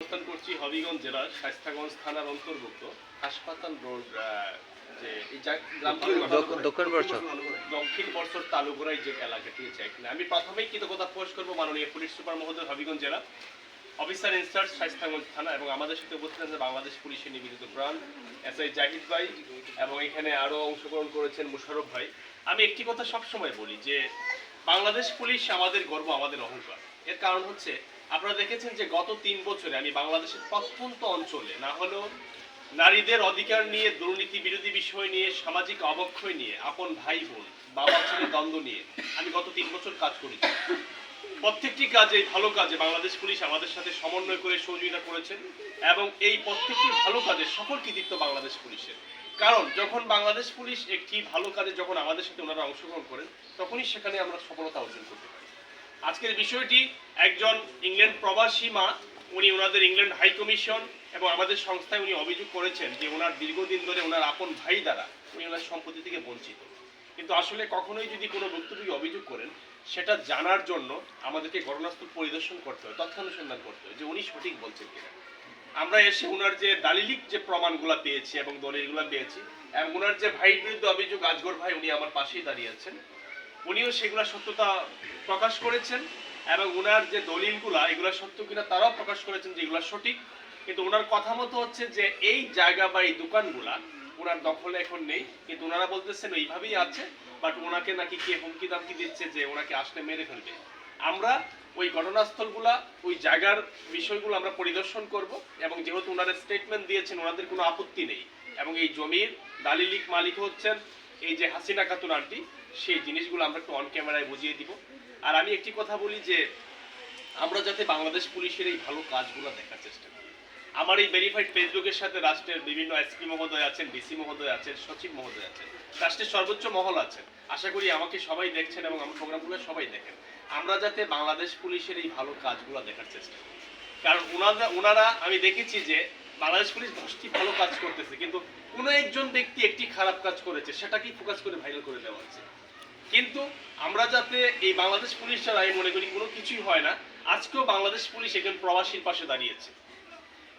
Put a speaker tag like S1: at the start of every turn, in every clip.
S1: অবস্থান করছি হবিগঞ্জ জেলার শায়েস্তাগঞ্জ থানার অন্তর্ভুক্ত হাসপাতাল রোড, যে এই দক্ষিণ বর্ষর তালুগোড়ায় যে এলাকাটি আছে, এখানে আমি প্রথমেই কৃতজ্ঞতা প্রকাশ করবো মাননীয় পুলিশ সুপার মহোদয়, হবিগঞ্জ জেলা অফিসার ইনচার্জ শায়েস্তাগঞ্জ থানা, এবং আমাদের সাথে উপস্থিত আছে বাংলাদেশ পুলিশের নিবেদিত প্রাণ এসআই জাহিদ ভাই, এবং এখানে আরো অংশগ্রহণ করেছেন মুশারফ ভাই। আমি একটি কথা সবসময় বলি যে বাংলাদেশ পুলিশ আমাদের গর্ব, আমাদের অহংকার। এর কারণ হচ্ছে আপনারা দেখেছেন যে গত 3 বছরে আমি বাংলাদেশের প্রত্যন্ত অঞ্চলে না হলেও নারীদের অধিকার নিয়ে, দুর্নীতি বিরোধী বিষয় নিয়ে, সামাজিক অবক্ষয় নিয়ে, আপন ভাই বোন, বাবা ছেলে দ্বন্দ্ব নিয়ে আমি গত 3 বছর কাজ করেছি। প্রত্যেকটি কাজে, ভালো কাজে বাংলাদেশ পুলিশ আমাদের সাথে সমন্বয় করে সহযোগিতা করেছেন, এবং এই প্রত্যেকটি ভালো কাজে সফল কৃতিত্ব বাংলাদেশ পুলিশের। কারণ যখন বাংলাদেশ পুলিশ একটি ভালো কাজে যখন আমাদের সাথে ওনারা অংশগ্রহণ করেন, তখনই সেখানে আমরা সফলতা অর্জন করতে পারি। আজকের বিষয়টি একজন ইংল্যান্ড প্রবাসী মা, উনি ওনাদের ইংল্যান্ড হাই কমিশন এবং আমাদের সংস্থায় উনি অভিযোগ করেছেন যে ওনার দীর্ঘদিন ধরে ওনার আপন ভাই দ্বারা উনি ওনার সম্পত্তি থেকে বঞ্চিত। কিন্তু আসলে কখনোই যদি কোনো ভুক্তভোগী অভিযোগ করেন, সেটা জানার জন্য আমাদেরকে ঘটনাস্থল পরিদর্শন করতে হয়, তথ্যানুসন্ধান করতে হয় যে উনি সঠিক বলছেন কিনা। আমরা এসে ওনার যে দালিলিক যে প্রমাণগুলো পেয়েছি এবং দলিলগুলো পেয়েছি, এবং ওনার যে ভাইয়ের বিরুদ্ধে অভিযোগ, আজগর ভাই, উনি আমার পাশেই দাঁড়িয়ে আছেন, উনিও সেগুলো সত্যতা প্রকাশ করেছেন, এবং ওনার যে দলিলগুলা এগুলো সত্য কিনা তারাও প্রকাশ করেছেন যে এগুলো সঠিক। কিন্তু ওনার কথা মতো হচ্ছে যে এই জায়গা বা এই দোকানগুলা ওনার দখলে এখন নেই, কিন্তু ওনারা বলতেছেন এইভাবেই আছে, বাট ওনাকে নাকি কে হুমকি দামকি দিচ্ছে যে ওনাকে আসলে মেরে ফেলবে। আমরা ওই ঘটনাস্থলগুলা, ওই জায়গার বিষয়গুলো আমরা পরিদর্শন করব, এবং যেহেতু ওনারা স্টেটমেন্ট দিয়েছেন ওনাদের কোনো আপত্তি নেই, এবং এই জমির দালিলিক মালিক হচ্ছেন এই যে হাসিনা খাতুন আন্টি, সেই জিনিসগুলো আমরা একটু অন ক্যামেরায় বুঝিয়ে দিব। আর আমি একটি কথা বলি যে আমরা যাতে বাংলাদেশ পুলিশের এই ভালো কাজগুলো দেখার চেষ্টা করি। আমার এই ভেরিফাইড ফেসবুকের সাথে রাষ্ট্রের বিভিন্ন এসপি মহোদয় আছেন, ডিসি মহোদয় আছেন, সচিব মহোদয় আছেন, রাষ্ট্রের সর্বোচ্চ মহল আছেন। আশা করি আমাকে সবাই দেখছেন এবং আমার প্রোগ্রামগুলো সবাই দেখেন। আমরা যাতে বাংলাদেশ পুলিশের এই ভালো কাজগুলো দেখার চেষ্টা করি, কারণ ওনারা আমি দেখেছি যে বাংলাদেশ পুলিশ 10টি ভালো কাজ করতেছে, কিন্তু কোনো একজন ব্যক্তি একটি খারাপ কাজ করেছে, সেটাকেই ফোকাস করে ভাইরাল করে দেওয়া হচ্ছে। কিন্তু আমরা যাতে এই বাংলাদেশ পুলিশ ছাড়া আমি মনে করি কোনো কিছুই হয় না। আজকেও বাংলাদেশ পুলিশ একজন প্রবাসীর পাশে দাঁড়িয়েছে,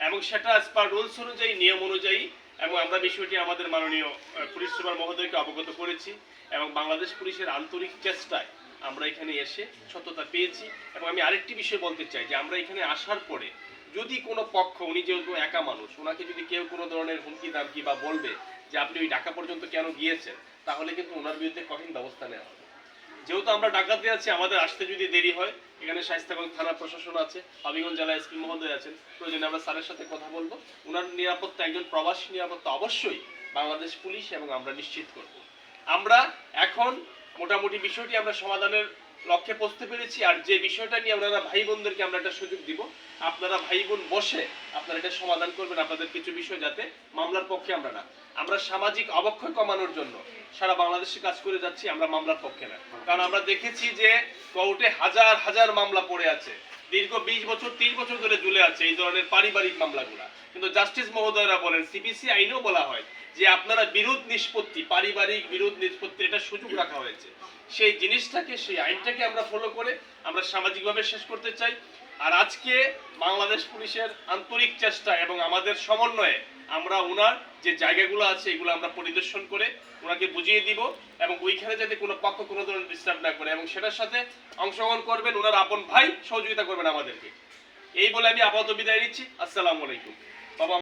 S1: এবং সেটা অ্যাজ পার রুলস অনুযায়ী, নিয়ম অনুযায়ী, এবং আমরা বিষয়টি আমাদের মাননীয় পুলিশ সুপার মহোদয়কে অবগত করেছি, এবং বাংলাদেশ পুলিশের আন্তরিক চেষ্টায় আমরা এখানে এসে সত্যতা পেয়েছি। এবং আমি আরেকটি বিষয় বলতে চাই যে আমরা এখানে আসার পরে যদি কোনো পক্ষ, উনি যেহেতু একা মানুষ, ওনাকে যদি কেউ কোনো ধরনের হুমকি দামকি বা বলবে যে আপনি ওই ঢাকা পর্যন্ত কেন গিয়েছেন, তাহলে কিন্তু ওনার বিরুদ্ধে কঠিন ব্যবস্থা নেওয়া হবে। যেহেতু আমরা ঢাকাতে আছি, আমাদের আসতে যদি দেরি হয়, এখানে শায়েস্তাগঞ্জ থানা প্রশাসন আছে, হবিগঞ্জ জেলা এসপি মহোদয় আছেন, প্রয়োজনে আমরা স্যারের সাথে কথা বলবো। ওনার নিরাপত্তা, একজন প্রবাসী নিরাপত্তা অবশ্যই বাংলাদেশ পুলিশ এবং আমরা নিশ্চিত করব। আমরা এখন মোটামুটি বিষয়টি আমরা সমাধানের লক্ষ্যে পৌঁছতে পেরেছি। আর যে বিষয়টা নিয়ে আপনারা ভাই বোনদেরকে আমরা একটা সুযোগ দিব, আপনারা ভাই বোন বসে আপনারা এটা সমাধান করবেন। আপনাদের কিছু বিষয় যাতে মামলার পক্ষে আমরা না, আমরা সামাজিক অবক্ষয় কমানোর জন্য সারা বাংলাদেশে কাজ করে যাচ্ছি, আমরা মামলার পক্ষে না। কারণ আমরা দেখেছি যে কোর্টে হাজার হাজার মামলা পড়ে আছে, দীর্ঘ 20 বছর 30 বছর ধরে ঝুলে আছে এই ধরনের পারিবারিক মামলাগুলা। কিন্তু জাস্টিস মহোদয়রা বলেন, সিপিসি আইনেও বলা হয় যে আপনারা বিরোধ নিষ্পত্তি, পারিবারিক বিরোধ নিষ্পত্তির একটা সুযোগ রাখা হয়েছে। সেই জিনিসটাকে, সেই আইনটাকে আমরা ফলো করে আমরা সামাজিকভাবে শেষ করতে চাই। আর আজকে বাংলাদেশ পুলিশের আন্তরিক চেষ্টা এবং আমাদের সমন্বয়ে আমরা ওনার যে জায়গাগুলো আছে এগুলো আমরা পরিদর্শন করে ওনাকে বুঝিয়ে দিব, এবং ওইখানে যাতে কোনো পক্ষ কোনো ধরনের ডিস্টার্ব না করে, এবং সেটার সাথে অংশগ্রহণ করবেন ওনার আপন ভাই, সহযোগিতা করবেন আমাদেরকে। এই বলে আমি আপাতত বিদায় নিচ্ছি। আসসালামু আলাইকুম। বাবা।